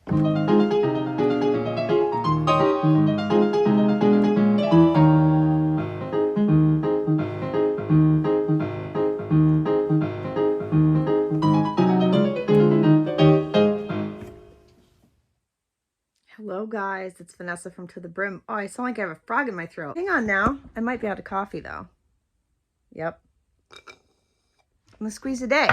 Hello guys, it's Vanessa from To The Brim. Oh, I sound like I have a frog in my throat. Hang on now. I might be out of coffee though. Yep. I'm gonna squeeze a day.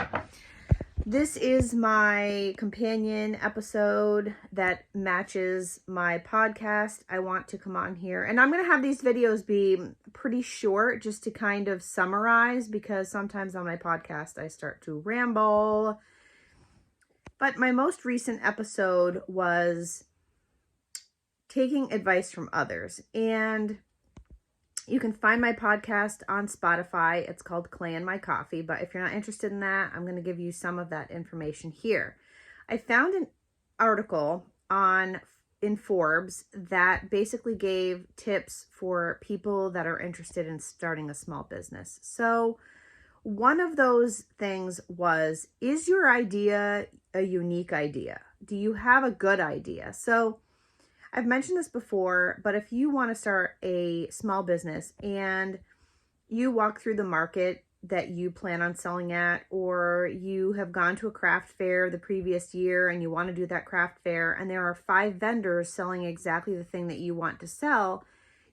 This is my companion episode that matches my podcast. I want to come on here and I'm gonna have these videos be pretty short just to kind of summarize, because sometimes on my podcast I start to ramble. But my most recent episode was taking advice from others, and you can find my podcast on Spotify. It's called Clay and My Coffee, but if you're not interested in that, I'm going to give you some of that information here. I found an article in Forbes that basically gave tips for people that are interested in starting a small business. So one of those things was, is your idea a unique idea? Do you have a good idea? So I've mentioned this before, but if you want to start a small business and you walk through the market that you plan on selling at, or you have gone to a craft fair the previous year and you want to do that craft fair and there are 5 vendors selling exactly the thing that you want to sell,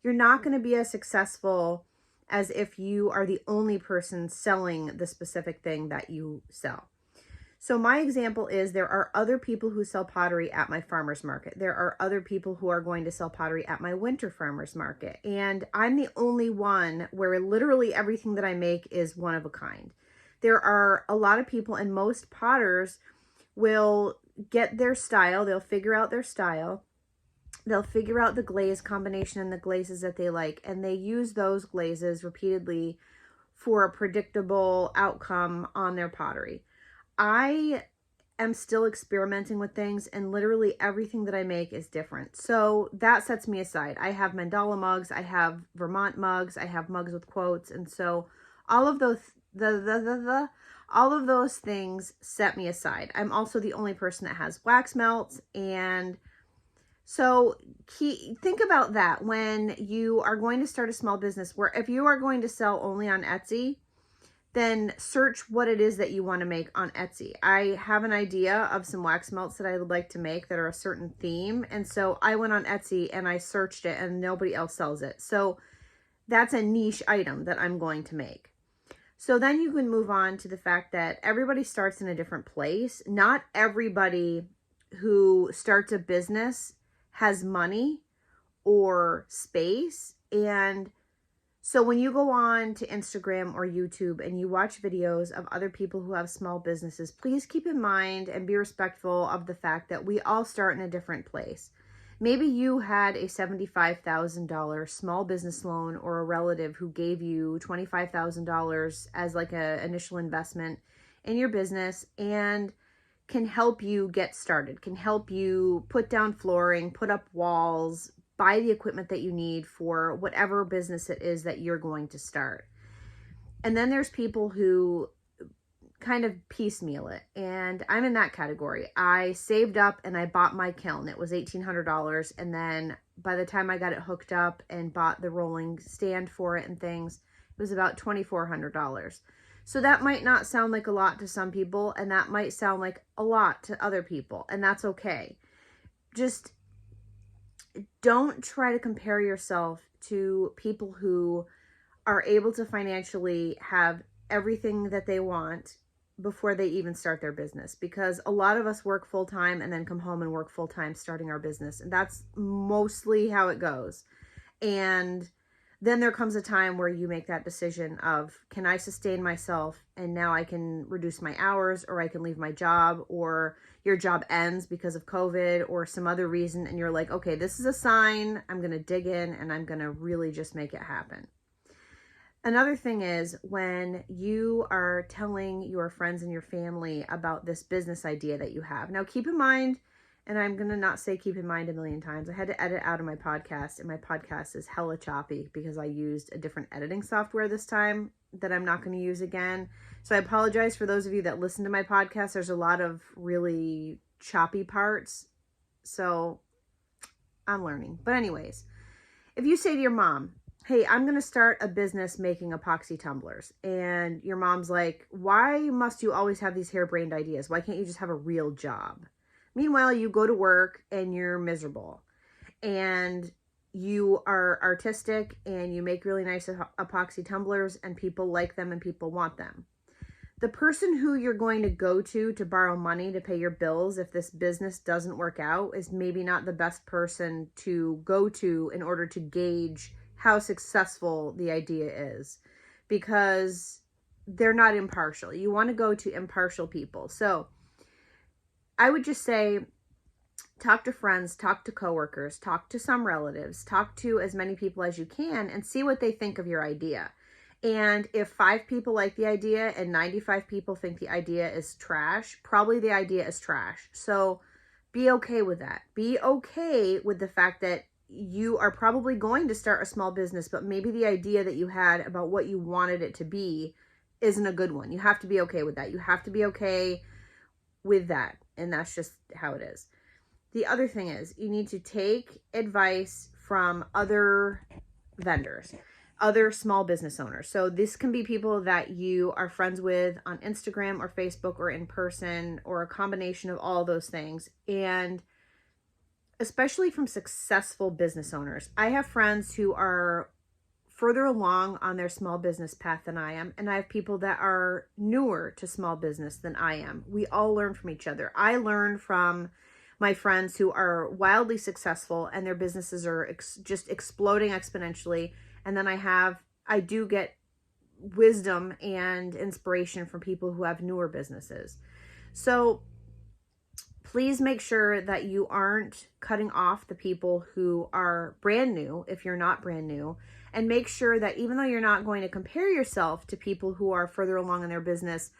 you're not going to be as successful as if you are the only person selling the specific thing that you sell. So my example is, there are other people who sell pottery at my farmer's market. There are other people who are going to sell pottery at my winter farmer's market. And I'm the only one where literally everything that I make is one of a kind. There are a lot of people, and most potters will get their style. They'll figure out their style. They'll figure out the glaze combination and the glazes that they like. And they use those glazes repeatedly for a predictable outcome on their pottery. I am still experimenting with things, and literally everything that I make is different. So that sets me aside. I have mandala mugs, I have Vermont mugs, I have mugs with quotes, and so all of those all of those things set me aside. I'm also the only person that has wax melts, and so think about that when you are going to start a small business, where if you are going to sell only on Etsy, then search what it is that you want to make on Etsy. I have an idea of some wax melts that I would like to make that are a certain theme. And so I went on Etsy and I searched it, and nobody else sells it. So that's a niche item that I'm going to make. So then you can move on to the fact that everybody starts in a different place. Not everybody who starts a business has money or space. And so when you go on to Instagram or YouTube and you watch videos of other people who have small businesses, please keep in mind and be respectful of the fact that we all start in a different place. Maybe you had a $75,000 small business loan, or a relative who gave you $25,000 as like an initial investment in your business, and can help you get started, can help you put down flooring, put up walls, buy the equipment that you need for whatever business it is that you're going to start. And then there's people who kind of piecemeal it, and I'm in that category. I saved up and I bought my kiln. It was $1,800, and then by the time I got it hooked up and bought the rolling stand for it and things, it was about $2,400. So that might not sound like a lot to some people, and that might sound like a lot to other people, and that's okay. Just don't try to compare yourself to people who are able to financially have everything that they want before they even start their business, because a lot of us work full-time and then come home and work full-time starting our business, and that's mostly how it goes. And then there comes a time where you make that decision of, can I sustain myself? And now I can reduce my hours, or I can leave my job, or your job ends because of COVID or some other reason. And you're like, okay, this is a sign. I'm going to dig in and I'm going to really just make it happen. Another thing is, when you are telling your friends and your family about this business idea that you have. Now, keep in mind, and I'm going to not say keep in mind a million times, I had to edit out of my podcast, and my podcast is hella choppy because I used a different editing software this time that I'm not going to use again. So I apologize for those of you that listen to my podcast. There's a lot of really choppy parts, So I'm learning. But anyways, if you say to your mom, hey, I'm going to start a business making epoxy tumblers. And your mom's like, why must you always have these harebrained ideas? Why can't you just have a real job? Meanwhile, you go to work and you're miserable. And you are artistic and you make really nice epoxy tumblers and people like them and people want them. The person who you're going to go to borrow money to pay your bills if this business doesn't work out is maybe not the best person to go to in order to gauge how successful the idea is, because they're not impartial. You want to go to impartial people. So I would just say, talk to friends, talk to coworkers, talk to some relatives, talk to as many people as you can and see what they think of your idea. And if 5 people like the idea and 95 people think the idea is trash, probably the idea is trash. So be okay with that. Be okay with the fact that you are probably going to start a small business, but maybe the idea that you had about what you wanted it to be isn't a good one. You have to be okay with that. You have to be okay with that. And that's just how it is. The other thing is you need to take advice from other vendors, other small business owners. So this can be people that you are friends with on Instagram or Facebook or in person or a combination of all those things. And especially from successful business owners. I have friends who are further along on their small business path than I am. And I have people that are newer to small business than I am. We all learn from each other. I learn from my friends who are wildly successful and their businesses are just exploding exponentially. And then I do get wisdom and inspiration from people who have newer businesses. So please make sure that you aren't cutting off the people who are brand new if you're not brand new. And make sure that even though you're not going to compare yourself to people who are further along in their business,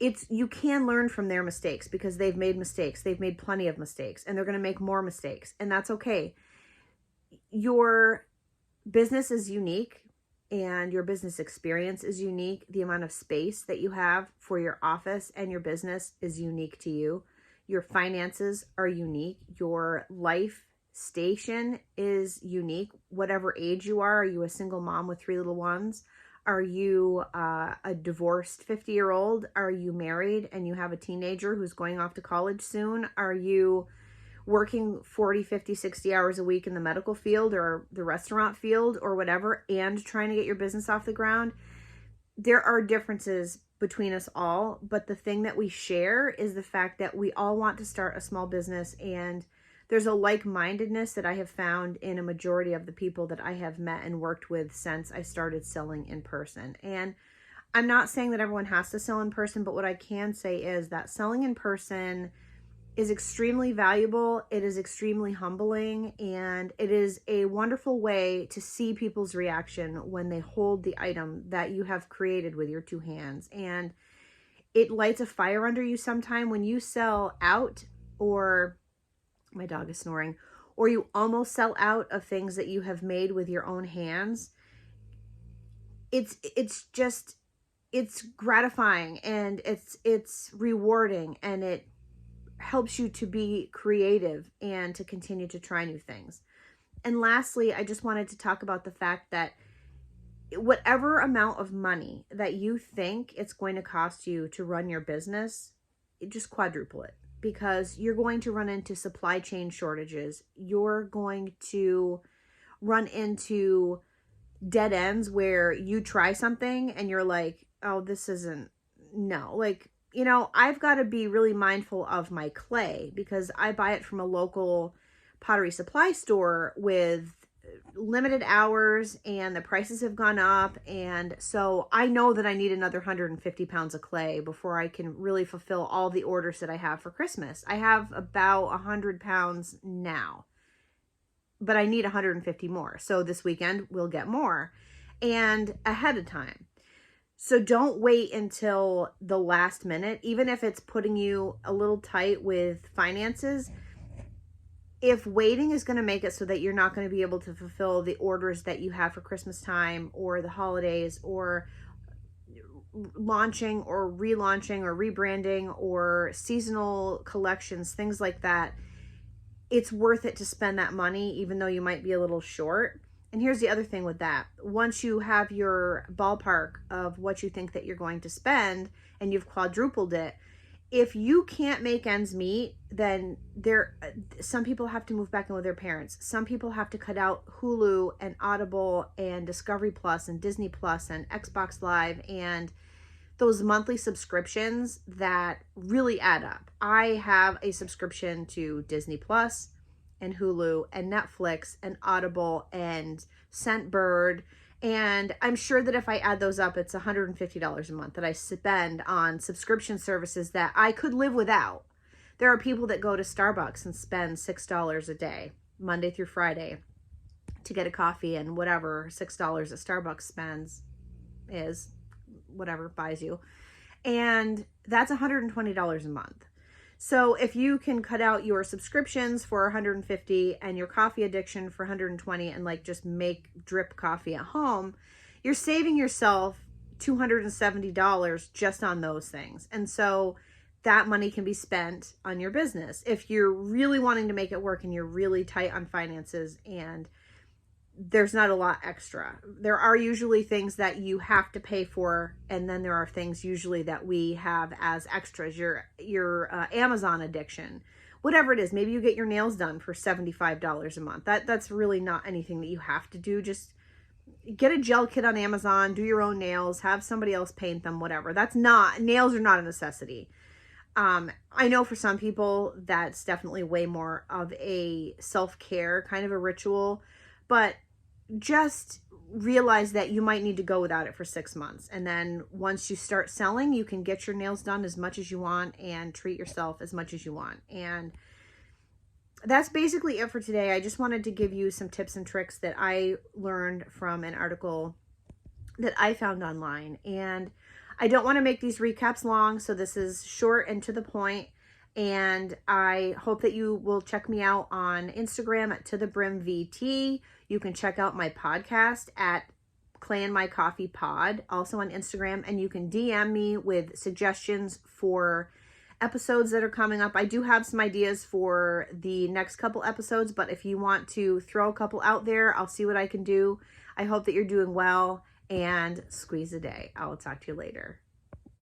you can learn from their mistakes because they've made mistakes. They've made plenty of mistakes and they're going to make more mistakes. And that's okay. Your business is unique and your business experience is unique. The amount of space that you have for your office and your business is unique to you. Your finances are unique. Your life station is unique. Whatever age you are you a single mom with 3 little ones? Are you a divorced 50-year-old? Are you married and you have a teenager who's going off to college soon? Are you working 40, 50, 60 hours a week in the medical field or the restaurant field or whatever and trying to get your business off the ground? There are differences between us all, but the thing that we share is the fact that we all want to start a small business, and there's a like-mindedness that I have found in a majority of the people that I have met and worked with since I started selling in person. And I'm not saying that everyone has to sell in person, but what I can say is that selling in person is extremely valuable. It is extremely humbling, and it is a wonderful way to see people's reaction when they hold the item that you have created with your 2 hands. And it lights a fire under you sometime when you sell out, or my dog is snoring, or you almost sell out of things that you have made with your own hands. It's gratifying and it's rewarding, and it helps you to be creative and to continue to try new things. And lastly, I just wanted to talk about the fact that whatever amount of money that you think it's going to cost you to run your business, just quadruple it, because you're going to run into supply chain shortages. You're going to run into dead ends where you try something and you're like, oh, this isn't, no, like, you know, I've got to be really mindful of my clay because I buy it from a local pottery supply store with limited hours and the prices have gone up. And so I know that I need another 150 pounds of clay before I can really fulfill all the orders that I have for Christmas. I have about 100 pounds now, but I need 150 more. So this weekend we'll get more and ahead of time. So don't wait until the last minute, even if it's putting you a little tight with finances. If waiting is going to make it so that you're not going to be able to fulfill the orders that you have for Christmas time or the holidays or launching or relaunching or rebranding or seasonal collections, things like that, it's worth it to spend that money, even though you might be a little short. And here's the other thing with that. Once you have your ballpark of what you think that you're going to spend and you've quadrupled it, if you can't make ends meet, then some people have to move back in with their parents. Some people have to cut out Hulu and Audible and Discovery Plus and Disney Plus and Xbox Live and those monthly subscriptions that really add up. I have a subscription to Disney Plus and Hulu and Netflix and Audible and Scentbird. And I'm sure that if I add those up, it's $150 a month that I spend on subscription services that I could live without. There are people that go to Starbucks and spend $6 a day, Monday through Friday, to get a coffee, and whatever $6 that Starbucks spends is, whatever buys you. And that's $120 a month. So if you can cut out your subscriptions for $150 and your coffee addiction for $120 and like just make drip coffee at home, you're saving yourself $270 just on those things. And so that money can be spent on your business. If you're really wanting to make it work and you're really tight on finances and there's not a lot extra. There are usually things that you have to pay for, and then there are things usually that we have as extras. Your Amazon addiction, whatever it is. Maybe you get your nails done for $75 a month. That's really not anything that you have to do. Just get a gel kit on Amazon, do your own nails, have somebody else paint them, whatever. Nails are not a necessity. I know for some people that's definitely way more of a self-care kind of a ritual. But just realize that you might need to go without it for 6 months. And then once you start selling, you can get your nails done as much as you want and treat yourself as much as you want. And that's basically it for today. I just wanted to give you some tips and tricks that I learned from an article that I found online. And I don't want to make these recaps long, so this is short and to the point. And I hope that you will check me out on Instagram at ToTheBrimVT. You can check out my podcast at Clay and My Coffee Pod, also on Instagram. And you can DM me with suggestions for episodes that are coming up. I do have some ideas for the next couple episodes, but if you want to throw a couple out there, I'll see what I can do. I hope that you're doing well, and squeeze a day. I will talk to you later.